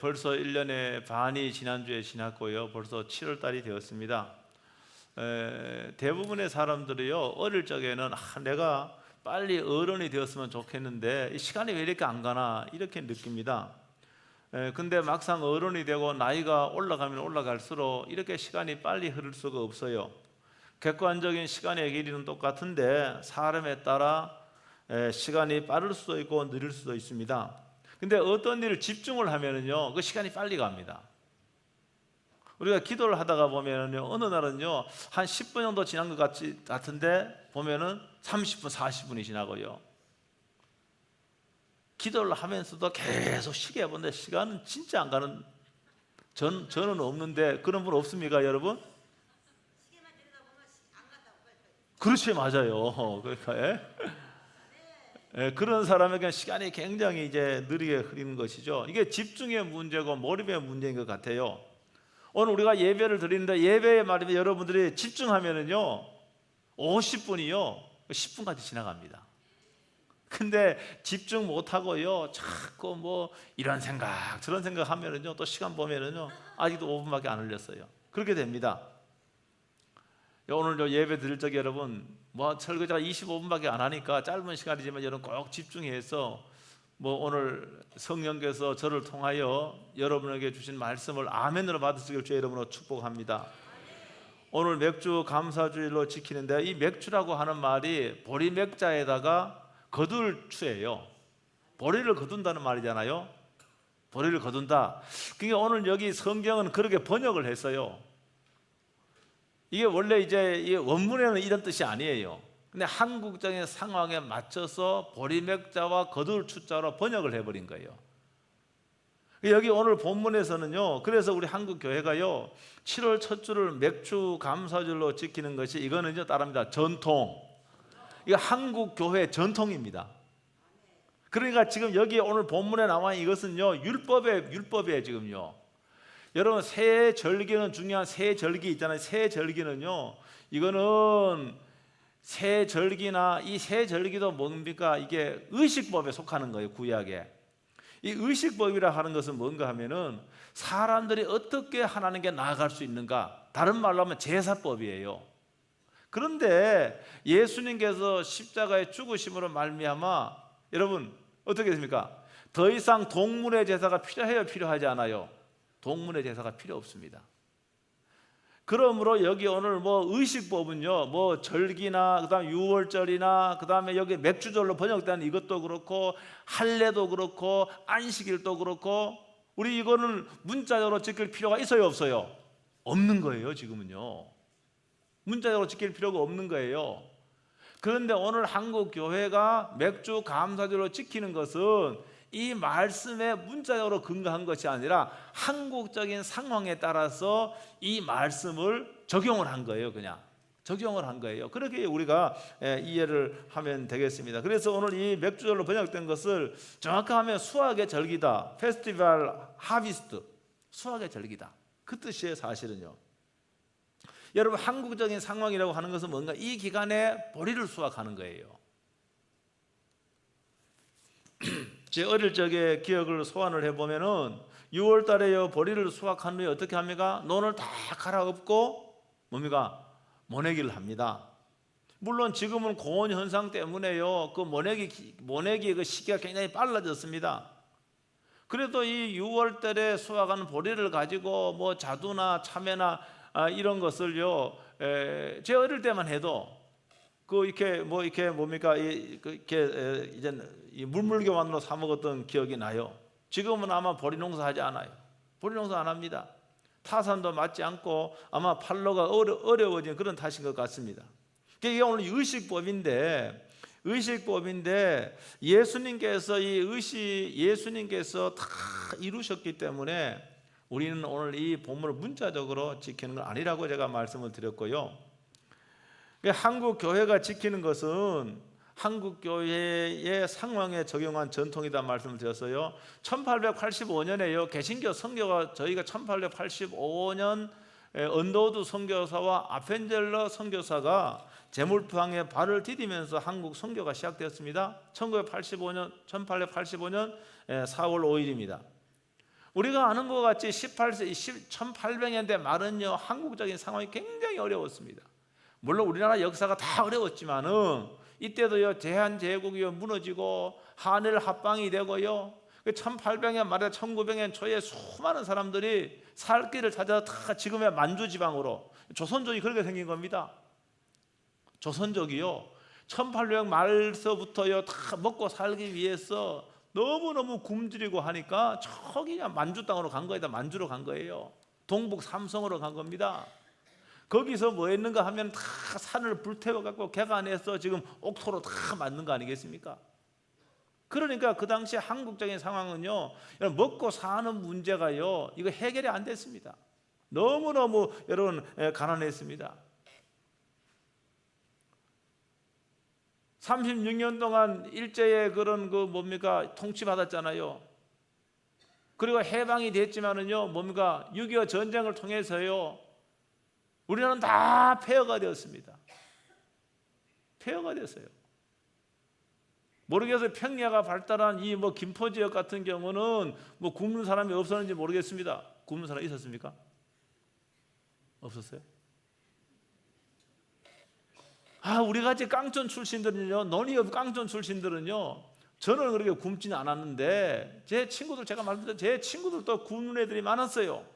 벌써 1년의 반이 지난주에 지났고요. 벌써 7월 달이 되었습니다. 대부분의 사람들이요, 어릴 적에는 내가 빨리 어른이 되었으면 좋겠는데 이 시간이 왜 이렇게 안 가나 이렇게 느낍니다. 근데 막상 어른이 되고 나이가 올라가면 올라갈수록 이렇게 시간이 빨리 흐를 수가 없어요. 객관적인 시간의 길이는 똑같은데 사람에 따라 시간이 빠를 수도 있고 느릴 수도 있습니다. 근데 어떤 일을 집중을 하면은요, 그 시간이 빨리 갑니다. 우리가 기도를 하다가 보면은요, 어느 날은요, 한 10분 정도 지난 것 같은데 보면은 30분, 40분이 지나고요. 기도를 하면서도 계속 시계 보는데 시간은 진짜 안 가는, 저는 없는데 그런 분 없습니까, 여러분? 시계만 들여다보면 안 간다고. 그렇지, 맞아요. 그러니까 그런 사람에게 시간이 굉장히 이제 느리게 흐르는 것이죠. 이게 집중의 문제고 몰입의 문제인 것 같아요. 오늘 우리가 예배를 드리는데 예배에 말이면 여러분들이 집중하면은요 50분이요 10분까지 지나갑니다. 근데 집중 못하고요 자꾸 뭐 이런 생각 저런 생각 하면은요 또 시간 보면은요 아직도 5분밖에 안 흘렸어요. 그렇게 됩니다. 오늘 예배 드릴 적에 여러분 설거지가 25분밖에 안 하니까 짧은 시간이지만 여러분 꼭 집중해서 오늘 성령께서 저를 통하여 여러분에게 주신 말씀을 아멘으로 받으시길 주의 이름으로 축복합니다. 오늘 맥주 감사주일로 지키는데 이 맥주라고 하는 말이 보리맥자에다가 거둘추예요. 보리를 거둔다는 말이잖아요. 보리를 거둔다. 그러니까 오늘 여기 성경은 그렇게 번역을 했어요. 이게 원래 이제 원문에는 이런 뜻이 아니에요. 근데 한국적인 상황에 맞춰서 보리맥자와 거둘 추자로 번역을 해버린 거예요. 여기 오늘 본문에서는요, 그래서 우리 한국 교회가요 7월 첫 주를 맥주 감사절로 지키는 것이 이거는요 따릅니다. 전통. 이거 한국 교회 전통입니다. 그러니까 지금 여기 오늘 본문에 나와 이것은요 율법에 지금요. 여러분 새 절기는 중요한 새 절기 있잖아요. 새 절기는요 이거는 새 절기나 이 새 절기도 뭡니까? 이게 의식법에 속하는 거예요. 구약에 이 의식법이라 하는 것은 뭔가 하면은 사람들이 어떻게 하나님께 나아갈 수 있는가, 다른 말로 하면 제사법이에요. 그런데 예수님께서 십자가의 죽으심으로 말미암아 여러분 어떻게 됩니까? 더 이상 동물의 제사가 필요해요? 필요하지 않아요? 동물의 제사가 필요 없습니다. 그러므로 여기 오늘 의식법은요 절기나 그다음 유월절이나 그다음에 여기 맥주절로 번역된 이것도 그렇고 할례도 그렇고 안식일도 그렇고 우리 이거는 문자적으로 지킬 필요가 있어요 없어요? 없는 거예요. 지금은요 문자적으로 지킬 필요가 없는 거예요. 그런데 오늘 한국 교회가 맥주 감사절로 지키는 것은 이 말씀에 문자적으로 근거한 것이 아니라 한국적인 상황에 따라서 이 말씀을 적용을 한 거예요. 그냥 적용을 한 거예요. 그렇게 우리가 이해를 하면 되겠습니다. 그래서 오늘 이 맥주절로 번역된 것을 정확히 하면 수확의 절기다, 페스티벌 하비스트, 수확의 절기다, 그 뜻이에요. 사실은요 여러분 한국적인 상황이라고 하는 것은 뭔가 이 기간에 보리를 수확하는 거예요. 제 어릴 적의 기억을 소환을 해보면은 6월 달에요 보리를 수확한 후에 어떻게 합니까? 논을 다 갈아엎고 뭡니까? 모내기를 합니다. 물론 지금은 고온 현상 때문에요 그 모내기 그 시기가 굉장히 빨라졌습니다. 그래도 이 6월 달에 수확한 보리를 가지고 자두나 참외나 이런 것을요 제 어릴 때만 해도 이렇게 뭡니까 이렇게 이제 물물교환으로 사 먹었던 기억이 나요. 지금은 아마 보리 농사 하지 않아요. 보리 농사 안 합니다. 타산도 맞지 않고 아마 팔로가 어려워진 그런 탓인 것 같습니다. 이게 오늘 의식법인데 예수님께서 다 이루셨기 때문에 우리는 오늘 이 본문을 문자적으로 지키는 건 아니라고 제가 말씀을 드렸고요. 한국 교회가 지키는 것은 한국 교회의 상황에 적용한 전통이다 말씀을 드렸어요. 1885년에요 개신교 선교가 저희가 1885년 언더우드 선교사와 아펜젤러 선교사가 제물방에 발을 디디면서 한국 선교가 시작되었습니다. 1885년 4월 5일입니다. 우리가 아는 것 같이 1800년대 말은요, 한국적인 상황이 굉장히 어려웠습니다. 물론 우리나라 역사가 다 어려웠지만은 이때도요, 대한제국이 무너지고 한일 합방이 되고요, 1800년 말에 1900년 초에 수많은 사람들이 살 길을 찾아서 다 지금의 만주 지방으로, 조선족이 그렇게 생긴 겁니다. 조선족이요, 1800년 말서부터요, 다 먹고 살기 위해서 너무너무 굶주리고 하니까 저기 만주 땅으로 간 거예요. 만주로 간 거예요. 동북 삼성으로 간 겁니다. 거기서 뭐 했는가 하면 다 산을 불태워갖고 개간해서 지금 옥토로 다 만든 거 아니겠습니까? 그러니까 그 당시 한국적인 상황은요, 먹고 사는 문제가요, 이거 해결이 안 됐습니다. 너무너무 여러분 가난했습니다. 36년 동안 일제의 그런 그 뭡니까 통치받았잖아요. 그리고 해방이 됐지만은요, 뭡니까 6.25 전쟁을 통해서요, 우리나라는 다 폐허가 되었습니다. 폐허가 됐어요. 모르겠어요. 평야가 발달한 이 뭐 김포 지역 같은 경우는 뭐 굶는 사람이 없었는지 모르겠습니다. 굶는 사람 있었습니까? 없었어요? 우리 같이 깡촌 출신들은요, 논의업 깡촌 출신들은요, 저는 그렇게 굶지는 않았는데 제 친구들, 제가 말씀드린 제 친구들도 굶는 애들이 많았어요.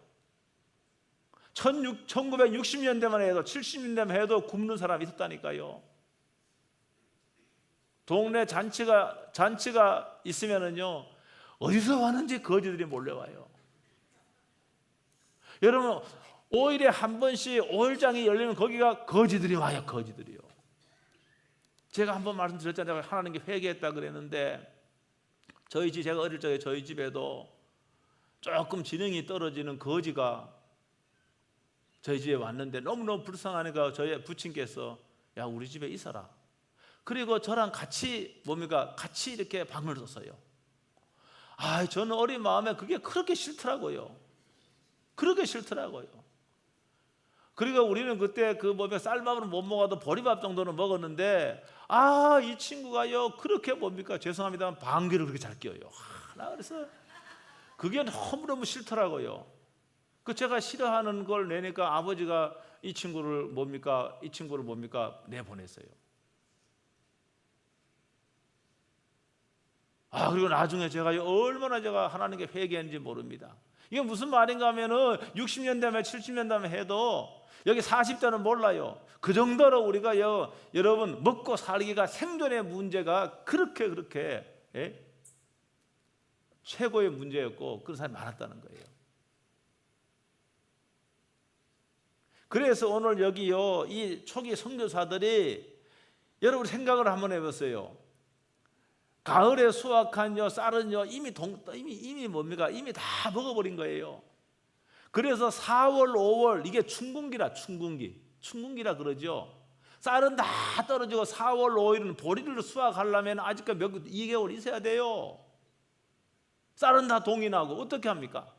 1960년대만 해도 70년대만 해도 굶는 사람이 있었다니까요. 동네 잔치가 있으면은요, 어디서 왔는지 거지들이 몰려와요. 여러분, 5일에 한 번씩 5일장이 열리면 거기가 거지들이 와요. 거지들이요. 제가 한번 말씀드렸잖아요. 하나님께 회개했다 그랬는데, 제가 어릴 적에 저희 집에도 조금 지능이 떨어지는 거지가 저희 집에 왔는데 너무너무 불쌍하니까 저희 부친께서 야, 우리 집에 있어라. 그리고 저랑 같이 같이 이렇게 방을 뒀어요. 저는 어린 마음에 그게 그렇게 싫더라고요. 그렇게 싫더라고요. 그리고 우리는 그때 쌀밥을 못 먹어도 보리밥 정도는 먹었는데, 이 친구가요, 그렇게 죄송합니다만 방귀를 그렇게 잘 껴요. 나 그래서 그게 너무너무 싫더라고요. 제가 싫어하는 걸 내니까 아버지가 이 친구를 내보냈어요. 그리고 나중에 얼마나 하나님께 회개했는지 모릅니다. 이게 무슨 말인가 하면은 60년대면 70년대면 해도 여기 40대는 몰라요. 그 정도로 우리가 여러분 먹고 살기가, 생존의 문제가 그렇게 최고의 문제였고 그런 사람이 많았다는 거예요. 그래서 오늘 여기요, 이 초기 선교사들이 여러분 생각을 한번 해보세요. 가을에 수확한 쌀은요, 이미 다 먹어버린 거예요. 그래서 4월, 5월, 이게 춘궁기라 그러죠. 쌀은 다 떨어지고 4월, 5일은 보리를 수확하려면 아직까지 2개월 있어야 돼요. 쌀은 다 동이 나고 어떻게 합니까?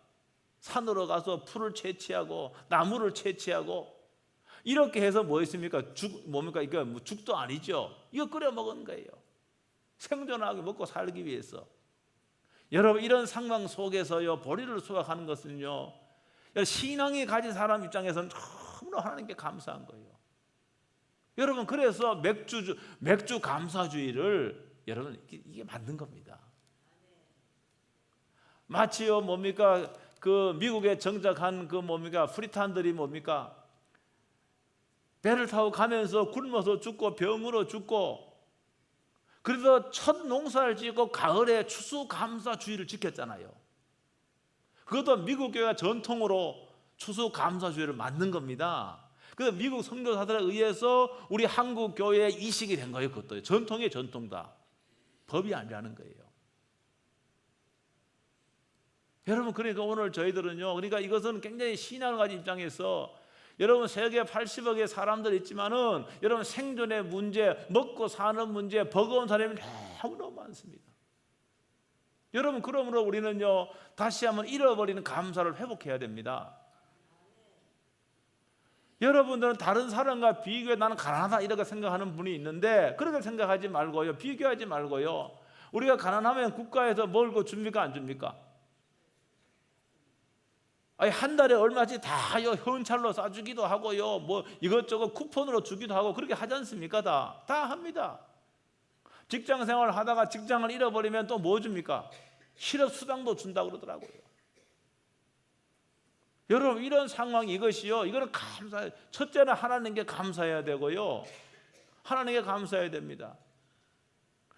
산으로 가서 풀을 채취하고 나무를 채취하고 이렇게 해서 뭐 있습니까? 이거 죽도 아니죠. 이거 끓여 먹은 거예요. 생존하게 먹고 살기 위해서. 여러분, 이런 상황 속에서요, 보리를 수확하는 것은요, 신앙이 가진 사람 입장에서는 너무나 하나님께 감사한 거예요. 여러분, 그래서 맥주 감사주의를 여러분 이게 만든 겁니다. 마치요 미국에 정착한 프리탄들이 배를 타고 가면서 굶어서 죽고 병으로 죽고, 그래서 첫 농사를 짓고 가을에 추수감사주의를 지켰잖아요. 그것도 미국 교회가 전통으로 추수감사주의를 만든 겁니다. 그래서 미국 선교사들에 의해서 우리 한국 교회에 이식이 된 거예요. 그것도 전통이 전통다. 법이 아니라는 거예요. 여러분, 그러니까 오늘 저희들은요, 그러니까 이것은 굉장히 신앙을 가진 입장에서, 여러분 세계 80억의 사람들이 있지만은 여러분 생존의 문제, 먹고 사는 문제, 버거운 사람이 너무너무 많습니다. 여러분, 그러므로 우리는요, 다시 한번 잃어버리는 감사를 회복해야 됩니다. 여러분들은 다른 사람과 비교해 나는 가난하다 이렇게 생각하는 분이 있는데, 그렇게 생각하지 말고요, 비교하지 말고요, 우리가 가난하면 국가에서 뭘 줍니까 안 줍니까? 아니 한 달에 얼마씩 다요 현찰로 싸주기도 하고요, 뭐 이것저것 쿠폰으로 주기도 하고 그렇게 하지 않습니까? 다 합니다. 직장 생활 하다가 직장을 잃어버리면 또 뭐 줍니까? 실업 수당도 준다고 그러더라고요. 여러분 이런 상황 이것이요, 이거는 감사해. 첫째는 하나님께 감사해야 되고요, 하나님께 감사해야 됩니다.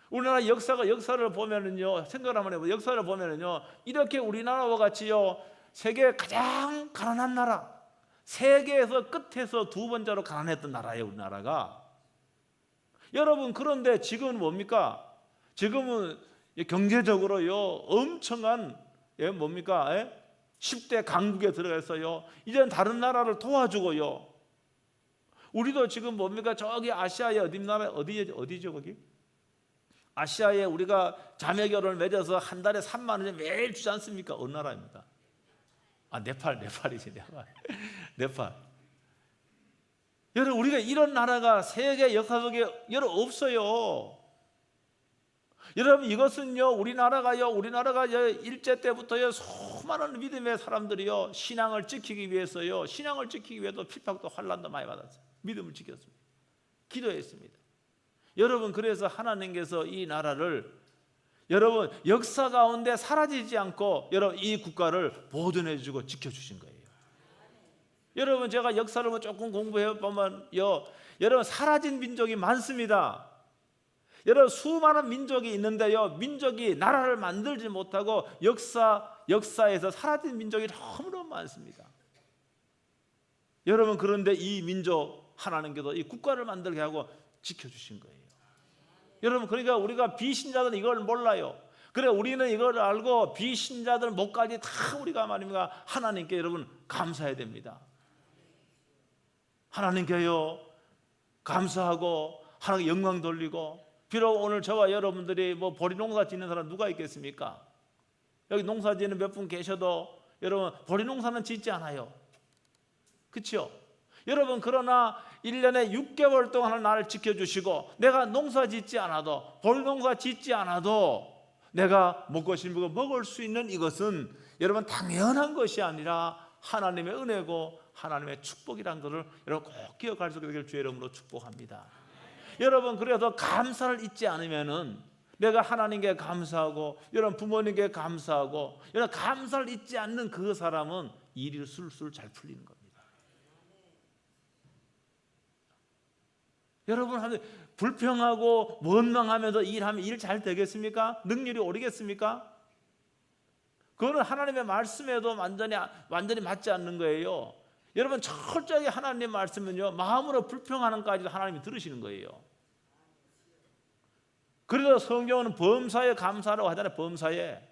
우리나라 역사를 보면은요, 생각을 한번 해보세요. 역사를 보면은요, 이렇게 우리나라와 같이요, 세계 가장 가난한 나라, 세계에서 끝에서 두 번째로 가난했던 나라예요, 우리나라가. 여러분 그런데 지금은 뭡니까? 지금은 경제적으로요 엄청난 뭡니까? 10대 강국에 들어가서요, 이제는 다른 나라를 도와주고요. 우리도 지금 뭡니까? 저기 아시아의 어디죠 거기? 아시아에 우리가 자매 결혼을 맺어서 한 달에 3만 원 매일 주지 않습니까? 어느 나라입니까? 네팔이지. 네팔. 여러분 우리가 이런 나라가 세계 역사 속에 여러분 없어요. 여러분 이것은요, 우리나라가 일제 때부터요 수많은 믿음의 사람들이요 신앙을 지키기 위해서도 핍박도 환난도 많이 받았어요. 믿음을 지켰습니다. 기도했습니다. 여러분 그래서 하나님께서 이 나라를 여러분 역사 가운데 사라지지 않고 여러분 이 국가를 보존해 주고 지켜 주신 거예요. 여러분 제가 역사를 조금 공부해 보면요, 여러분 사라진 민족이 많습니다. 여러분 수많은 민족이 있는데요, 민족이 나라를 만들지 못하고 역사에서 사라진 민족이 너무너무 많습니다. 여러분 그런데 이 민족 하나님께서 이 국가를 만들게 하고 지켜주신 거예요. 여러분 그러니까 우리가 비신자들은 이걸 몰라요. 그래 우리는 이걸 알고 비신자들 목까지 다 우리가 말입니다 하나님께 여러분 감사해야 됩니다. 하나님께요 감사하고 하나님께 영광 돌리고, 비록 오늘 저와 여러분들이 뭐 보리 농사 짓는 사람 누가 있겠습니까? 여기 농사 짓는 몇 분 계셔도 여러분 보리 농사는 짓지 않아요. 그렇죠? 여러분 그러나 1년에 6개월 동안 나를 지켜주시고 내가 농사 짓지 않아도, 보리 농사 짓지 않아도 내가 먹고 싶은 거 먹을 수 있는 이것은 여러분 당연한 것이 아니라 하나님의 은혜고 하나님의 축복이라는 것을 여러분 꼭 기억할 수 있게 주의 이름으로 축복합니다. 여러분 그래서 감사를 잊지 않으면은, 내가 하나님께 감사하고 여러분 부모님께 감사하고 여러분 감사를 잊지 않는 그 사람은 일이 술술 잘 풀리는 겁니다. 여러분 불평하고 원망하면서 일하면 일 잘 되겠습니까? 능률이 오르겠습니까? 그거는 하나님의 말씀에도 완전히 맞지 않는 거예요. 여러분 철저하게 하나님의 말씀은요 마음으로 불평하는까지도 하나님이 들으시는 거예요. 그래서 성경은 범사에 감사라고 하잖아요. 범사에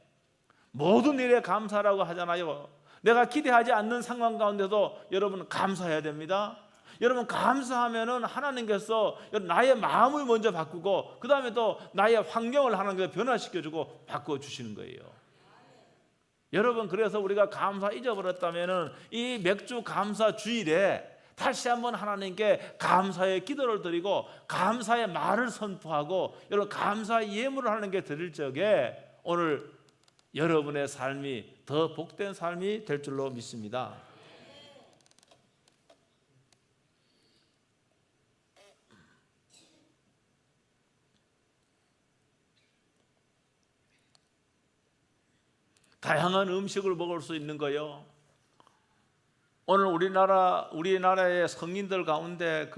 모든 일에 감사라고 하잖아요. 내가 기대하지 않는 상황 가운데도 여러분 감사해야 됩니다. 여러분 감사하면은 하나님께서 나의 마음을 먼저 바꾸고 그 다음에 또 나의 환경을 하나님께서 변화시켜주고 바꿔주시는 거예요. 여러분 그래서 우리가 감사 잊어버렸다면은 이 맥주 감사 주일에 다시 한번 하나님께 감사의 기도를 드리고 감사의 말을 선포하고 여러분 감사의 예물을 하는 게 드릴 적에 오늘 여러분의 삶이 더 복된 삶이 될 줄로 믿습니다. 다양한 음식을 먹을 수 있는 거요. 오늘 우리나라의 성인들 가운데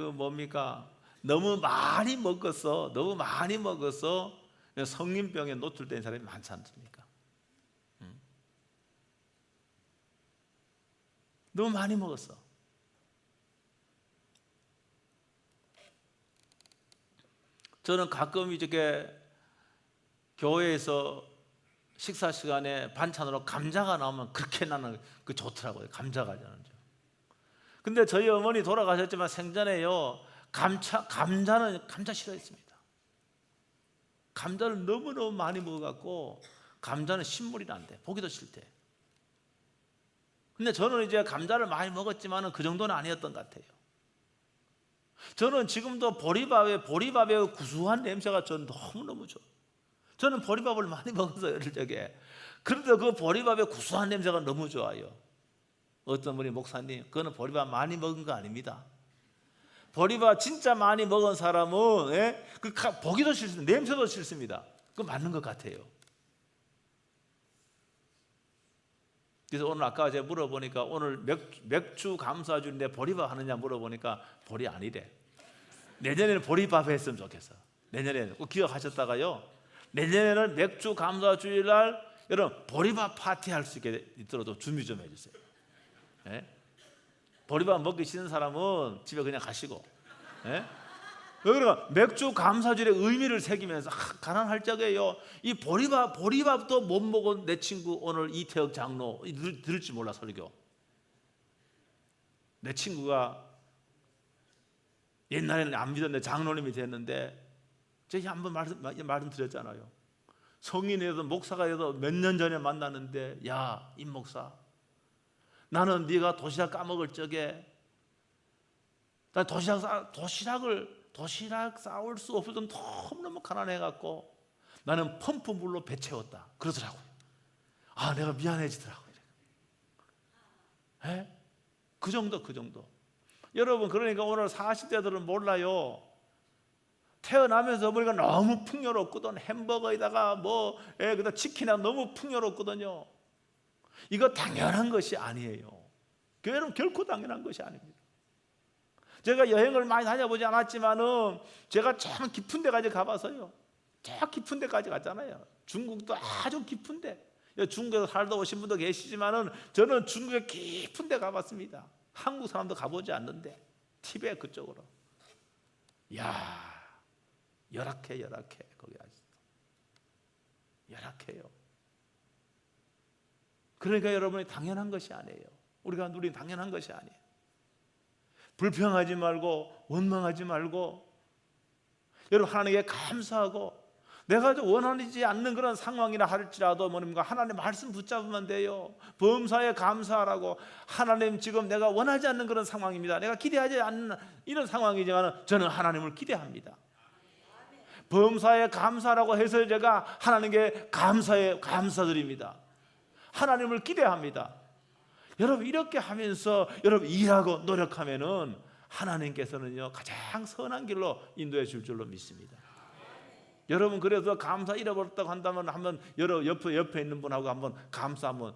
너무 많이 먹어서 성인병에 노출된 사람이 많지 않습니까? 너무 많이 먹었어. 저는 가끔 이렇게 교회에서 식사 시간에 반찬으로 감자가 나오면 그렇게 나는 좋더라고요. 감자가 저는. 근데 저희 어머니 돌아가셨지만 생전에요 감자는 감자 싫어했습니다. 감자를 너무너무 많이 먹어갖고 감자는 신물이 난대. 보기도 싫대. 근데 저는 이제 감자를 많이 먹었지만은 그 정도는 아니었던 것 같아요. 저는 지금도 보리밥의 구수한 냄새가 저는 너무너무 좋아. 저는 보리밥을 많이 먹어서 어릴 적에. 그런데 그 보리밥의 구수한 냄새가 너무 좋아요. 어떤 분이 목사님, 그거는 보리밥 많이 먹은 거 아닙니다. 보리밥 진짜 많이 먹은 사람은 보기도 싫습니다. 냄새도 싫습니다. 그거 맞는 것 같아요. 그래서 오늘 아까 제가 물어보니까 오늘 맥주 감사주인데 보리밥 하느냐 물어보니까 보리 아니래. 내년에는 보리밥 했으면 좋겠어. 내년에는 꼭 기억하셨다가요. 내년에는 맥주 감사주일날 여러분 보리밥 파티 할 수 있게 있도록 준비 좀 해주세요. 예? 보리밥 먹기 싫은 사람은 집에 그냥 가시고. 예? 그러니까 맥주 감사주일의 의미를 새기면서 가난할 적에요. 이 보리밥도 못 먹은 내 친구 오늘 이태혁 장로 들을지 몰라 설교. 내 친구가 옛날에는 안 믿었는데 장로님이 됐는데 제가 한번 말씀드렸잖아요. 성인에도 목사가 돼도 몇 년 전에 만났는데 야, 임 목사, 나는 네가 도시락 까먹을 적에 난 도시락 싸올 수 없을 정도 너무너무 가난해갖고 나는 펌프물로 배 채웠다 그러더라고요. 아, 내가 미안해지더라고요. 그 정도. 여러분, 그러니까 오늘 40대들은 몰라요. 태어나면서 우리가 너무 풍요롭거든. 햄버거에다가 그다음 치킨이나 너무 풍요롭거든요. 이거 당연한 것이 아니에요. 교회는 결코 당연한 것이 아닙니다. 제가 여행을 많이 다녀보지 않았지만은 제가 참 깊은 데까지 가봐서요. 저 깊은 데까지 갔잖아요. 중국도 아주 깊은데, 중국에서 살다 오신 분도 계시지만은 저는 중국에 깊은 데 가봤습니다. 한국 사람도 가보지 않는데 티베트 그쪽으로. 야, 열악해 거기 아직도 열악해요. 그러니까 여러분이 당연한 것이 아니에요. 우리가 누린 당연한 것이 아니에요. 불평하지 말고 원망하지 말고 여러분 하나님께 감사하고, 내가 원하지 않는 그런 상황이나 할지라도 뭐입니까? 하나님 말씀 붙잡으면 돼요. 범사에 감사하라고. 하나님, 지금 내가 원하지 않는 그런 상황입니다. 내가 기대하지 않는 이런 상황이지만 저는 하나님을 기대합니다. 범사에 감사라고 해서 제가 하나님께 감사드립니다. 하나님을 기대합니다. 여러분, 이렇게 하면서 여러분 일하고 노력하면은 하나님께서는요 가장 선한 길로 인도해 줄 줄로 믿습니다. 여러분, 그래서 감사 잃어버렸다고 한다면 한번 옆에 있는 분하고 한번 감사 한번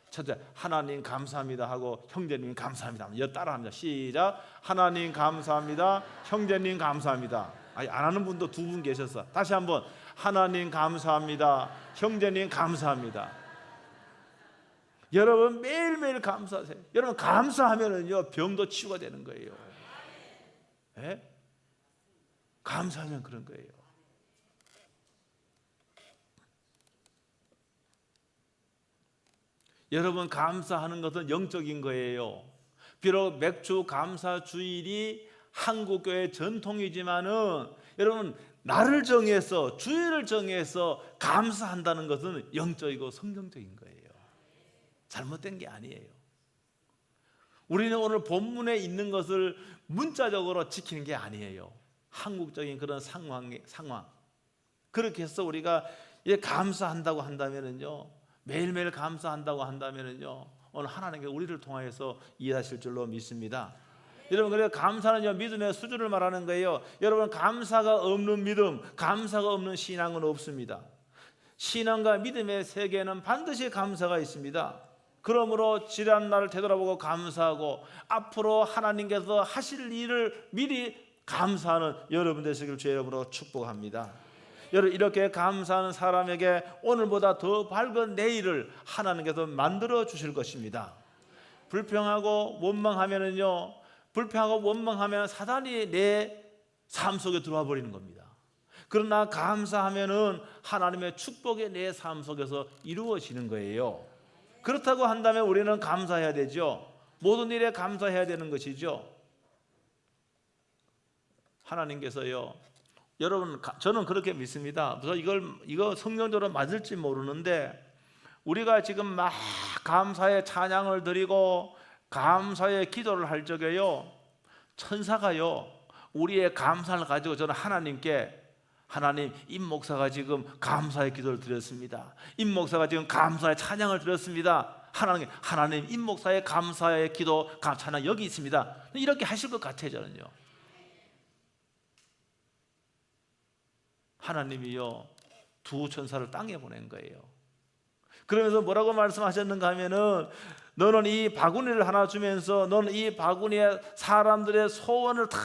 첫째, 하나님 감사합니다 하고 형제님 감사합니다. 따라합니다. 시작. 하나님 감사합니다. 형제님 감사합니다. 안 하는 분도 두 분 계셨어. 다시 한번. 하나님 감사합니다. 형제님 감사합니다. 여러분 매일매일 감사하세요. 여러분 감사하면은요 병도 치유가 되는 거예요. 네? 감사하면 그런 거예요. 여러분, 감사하는 것은 영적인 거예요. 비록 맥주 감사 주일이 한국교회 전통이지만은 여러분, 날을 정해서 주일을 정해서 감사한다는 것은 영적이고 성경적인 거예요. 잘못된 게 아니에요. 우리는 오늘 본문에 있는 것을 문자적으로 지키는 게 아니에요. 한국적인 그런 상황. 그렇게 해서 우리가 감사한다고 한다면은요, 매일매일 감사한다고 한다면은요, 오늘 하나님께 우리를 통하여서 일하실 줄로 믿습니다. 여러분, 그래서 감사는요 믿음의 수준을 말하는 거예요. 여러분, 감사가 없는 믿음, 감사가 없는 신앙은 없습니다. 신앙과 믿음의 세계에는 반드시 감사가 있습니다. 그러므로 지난 날을 되돌아보고 감사하고 앞으로 하나님께서 하실 일을 미리 감사하는 여러분 되시길 주의 이름으로 축복합니다. 여러분, 이렇게 감사하는 사람에게 오늘보다 더 밝은 내일을 하나님께서 만들어 주실 것입니다. 불평하고 원망하면은요, 불평하고 원망하면 사단이 내 삶 속에 들어와 버리는 겁니다. 그러나 감사하면은 하나님의 축복이 내 삶 속에서 이루어지는 거예요. 그렇다고 한다면 우리는 감사해야 되죠. 모든 일에 감사해야 되는 것이죠. 하나님께서요, 여러분, 저는 그렇게 믿습니다. 이거 성경적으로 맞을지 모르는데 우리가 지금 막 감사의 찬양을 드리고 감사의 기도를 할 적에요, 천사가요 우리의 감사를 가지고 저는 하나님께, 하나님, 임 목사가 지금 감사의 기도를 드렸습니다. 임 목사가 지금 감사의 찬양을 드렸습니다. 하나님 임목사의 감사의 기도 찬양 여기 있습니다. 이렇게 하실 것 같아요. 저는요. 하나님이요 두 천사를 땅에 보낸 거예요. 그러면서 뭐라고 말씀하셨는가 하면은 너는 이 바구니를 하나 주면서 너는 이 바구니에 사람들의 소원을 다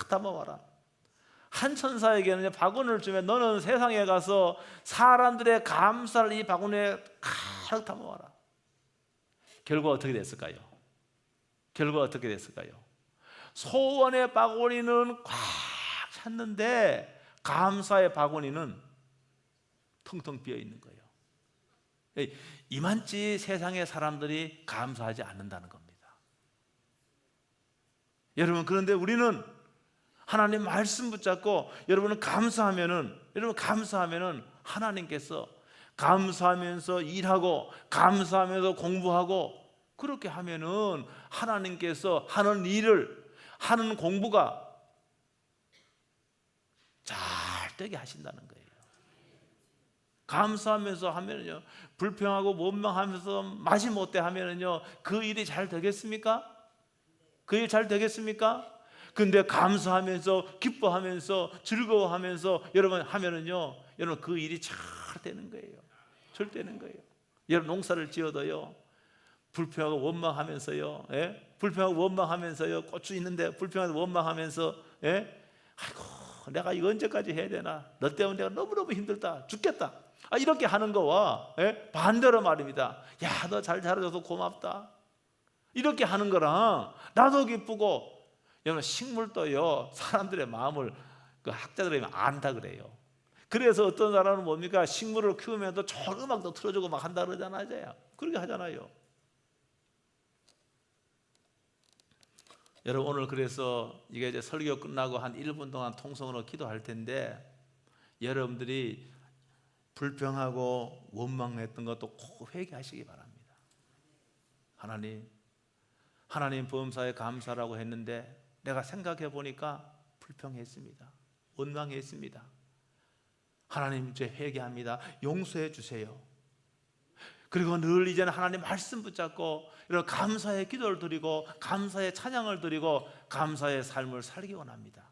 담아와라. 한 천사에게는 바구니를 주면 너는 세상에 가서 사람들의 감사를 이 바구니에 가득 담아와라. 결과 어떻게 됐을까요? 결과 어떻게 됐을까요? 소원의 바구니는 꽉 찼는데 감사의 바구니는 텅텅 비어 있는 거예요. 이만치 세상의 사람들이 감사하지 않는다는 겁니다. 여러분, 그런데 우리는 하나님 말씀 붙잡고 여러분 감사하면은 하나님께서 감사하면서 일하고 감사하면서 공부하고 그렇게 하면은 하나님께서 하는 일을 하는 공부가 잘 되게 하신다는 거예요. 감사하면서 하면은요, 불평하고 원망하면서 맛이 못돼 하면은요, 그 일이 잘 되겠습니까? 그 일 잘 되겠습니까? 근데 감사하면서 기뻐하면서 즐거워하면서 여러분 하면은요, 여러분 그 일이 잘 되는 거예요. 잘 되는 거예요. 여러분 농사를 지어도요, 불평하고 원망하면서요, 불평하고 원망하면서요, 고추 있는데 불평하고 원망하면서, 아이고 내가 이거 언제까지 해야 되나? 너 때문에 내가 너무너무 힘들다, 죽겠다. 이렇게 하는 거와 반대로 말입니다. 야, 너 잘 자라줘서 고맙다. 이렇게 하는 거랑 나도 기쁘고. 여러분 식물도요 사람들의 마음을 그 학자들이 안다 그래요. 그래서 어떤 사람은 뭡니까? 식물을 키우면서 좋은 음악도 틀어주고 막 한다 그러잖아요. 그렇게 하잖아요. 여러분 오늘 그래서 이게 이제 설교 끝나고 한 1분 동안 통성으로 기도할 텐데 여러분들이 불평하고 원망했던 것도 꼭 회개하시기 바랍니다. 하나님 범사에 감사라고 했는데 내가 생각해 보니까 불평했습니다. 원망했습니다. 하나님 이제 회개합니다. 용서해 주세요. 그리고 늘 이제는 하나님 말씀 붙잡고 이런 감사의 기도를 드리고 감사의 찬양을 드리고 감사의 삶을 살기 원합니다.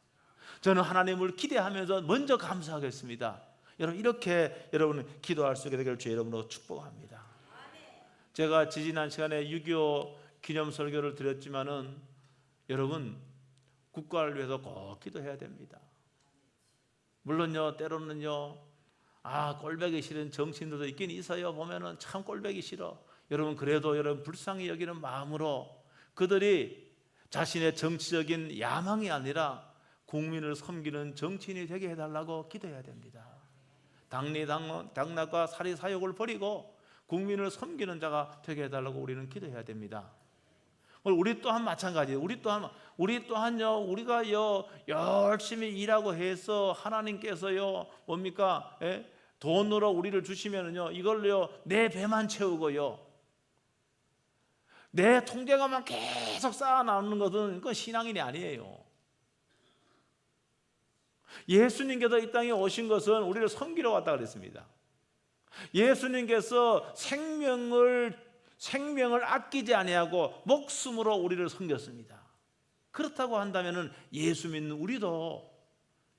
저는 하나님을 기대하면서 먼저 감사하겠습니다. 여러분 이렇게 여러분 기도할 수 있게 되기를 주의 이름으로 축복합니다. 제가 지지난 시간에 6.25 기념 설교를 드렸지만은 여러분 국가를 위해서 꼭 기도해야 됩니다. 물론요 때로는요 꼴보기 싫은 정치인들도 있긴 있어요. 보면은 참 꼴보기 싫어. 여러분 그래도 여러분 불쌍히 여기는 마음으로 그들이 자신의 정치적인 야망이 아니라 국민을 섬기는 정치인이 되게 해달라고 기도해야 됩니다. 당락과 사리사욕을 버리고 국민을 섬기는 자가 되게 해달라고 우리는 기도해야 됩니다. 우리 또한 마찬가지예요. 우리 또한요 우리가요 열심히 일하고 해서 하나님께서요 뭡니까? 돈으로 우리를 주시면은요 이걸로요 내 배만 채우고요 내 통장만 계속 쌓아 나누는 것은 그건 신앙인이 아니에요. 예수님께서 이 땅에 오신 것은 우리를 섬기러 왔다 그랬습니다. 예수님께서 생명을 아끼지 아니하고 목숨으로 우리를 섬겼습니다. 그렇다고 한다면은 예수 믿는 우리도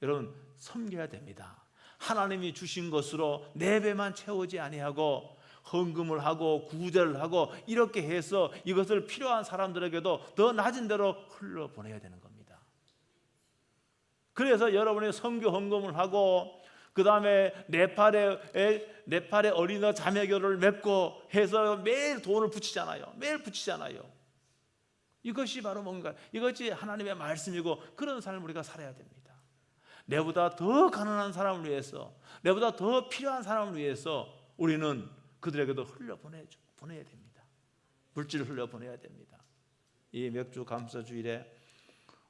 여러분 섬겨야 됩니다. 하나님이 주신 것으로 내 배만 채우지 아니하고 헌금을 하고 구제를 하고 이렇게 해서 이것을 필요한 사람들에게도 더 낮은 데로 흘려보내야 되는 겁니다. 그래서 여러분이 선교 헌금을 하고 그 다음에 네팔의 어린이 자매교를 맺고 해서 매일 돈을 붙이잖아요. 매일 붙이잖아요. 이것이 바로 뭔가 이것이 하나님의 말씀이고 그런 삶을 우리가 살아야 됩니다. 내보다 더 가난한 사람을 위해서 내보다 더 필요한 사람을 위해서 우리는 그들에게도 흘려보내야 됩니다. 물질을 흘려보내야 됩니다. 이 맥주 감사 주일에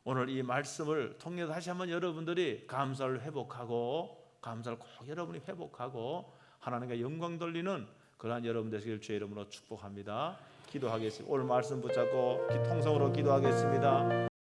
오늘 이 말씀을 통해서 다시 한번 여러분들이 감사를 회복하고 감사를 꼭 여러분이 회복하고 하나님께 영광 돌리는 그러한 여러분 되시길 주의 이름으로 축복합니다. 기도하겠습니다. 오늘 말씀 붙잡고 통성으로 기도하겠습니다.